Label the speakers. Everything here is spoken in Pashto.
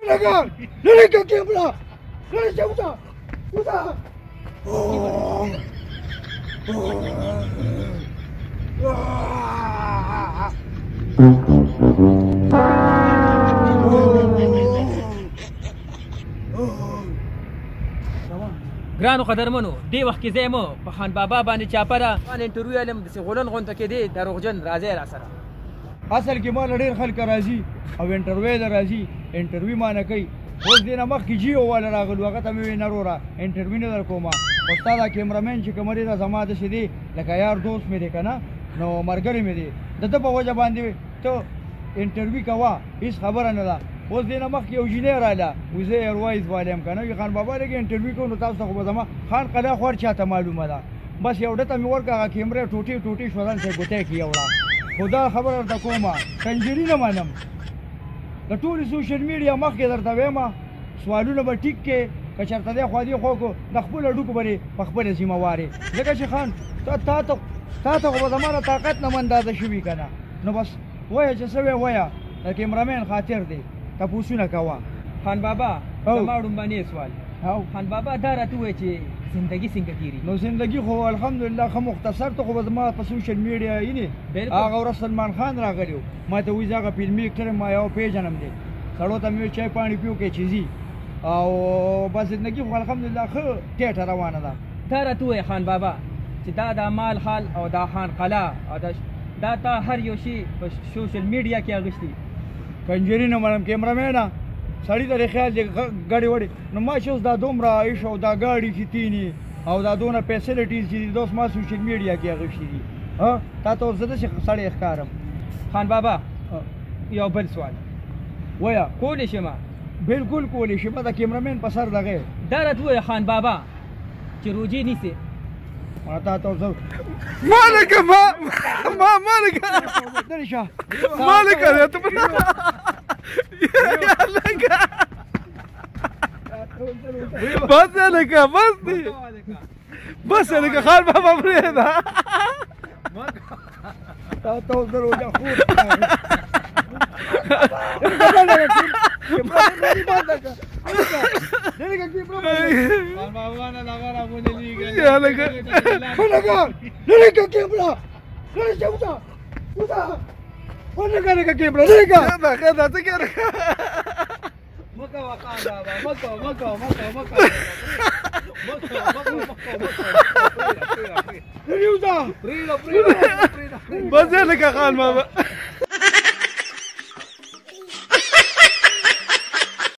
Speaker 1: Legal! Lari ka Kimbra! Lari siya usa! Usa!
Speaker 2: ګرانو قدرمنو دې وخت کې زه مو په خان بابا باندې چاپره ان انټرویو علم د غولن غونډه کې دی دروغجن راځي را سره
Speaker 1: اصل کې مال ډېر خلک راځي او انټرویو ته راځي انټرویو ما نه کوي اوس دې نه مخکې جیو والا راغلو هغه ته مې ویل نه وروره انټرویو نه در کوم استاد کیمرامین چې کوم دی دا زما داسې دی لکه یار دوست مې دی که نه نو ملګری مې دی د ده په وجه باندې ته انټرویو کوه هېڅ خبره نه ده اوس دې نه مخکې یو جینۍ راله وایي زه ایروایز والی یم که نه وي خان بابا لږ انټرویو کوو نو تاسو ته خو به زما خان قلعه خور چاته معلومه ده بس یو ډته مې ورکړه هغه کیمرې ټوټې ټوټې شولن صاحب ګوتی کې یوړه خو دا خبره درته کومه کنجري نه منم د ټولې سوشل میډیا مخکې درته وایم سوالونه به ټیک کې که چېرته دی خوا دې خوا کو د خپلو ډوکو به دې په خپله ذمه وار یې ځکه چې خان تا ته خو به زما د طاقت نه اندازه شوي که نه نو بس وایه چې څه وی وایه د کیمرامین خاطر دی تپوسونه کوه
Speaker 2: خان بابا زما ړومبنی سوال خان بابا دا راته ووایه چې زندگی څنګه تېري
Speaker 1: نو زندگی خو الحمدلله ښه مختصر ته خو به زما په سوشل میډیا یینې هغه ورځ سلمان خان راغلی و ما ته وایي زه هغه فلمي اکټر یم ما یو پیژنم دی سړو ته مې ویل چای پاڼې پیو کې چې ځي او بس زندگی خو الحمدلله ښه ټیټه روانه ده
Speaker 2: تا راته ووایه خان بابا چې دا د مال حال او دا خان قلعه او دا تا هر یو شي په سوشل میډیا کې اغوښتي
Speaker 1: کنجري نه منم کیمرامینه سړي ته دې خیال دی ګاډي وړي نو ما چې اوس دا دومره عیش او دا ګاډي چې تیني او دا دونه فیسلیټیز چې دي دا اوس ما سوشل میډیا کې اغوښتي دي تا ته اوس زه داسې سړی ښکارم
Speaker 2: خان بابا یو بل سوال
Speaker 1: وایه
Speaker 2: کولی شم
Speaker 1: بالکل کولی شم د کیمرامین په سر دغې
Speaker 2: دا راته ووایه خان بابا چې روجې نیسې
Speaker 1: تا اوس
Speaker 3: مالك ما مالك
Speaker 1: دلې شه
Speaker 3: مالك يا لك بس لك بس لك خال بابا بريده
Speaker 1: تا اوس دروځه خو
Speaker 3: يا لك
Speaker 1: لريكا كيبلا لريكا وسا وسا ولريكا كيبلا لريكا
Speaker 3: خذها تكرك
Speaker 2: مكة وقال بابا مكة
Speaker 1: لريوزا
Speaker 3: بس لك يا خال بابا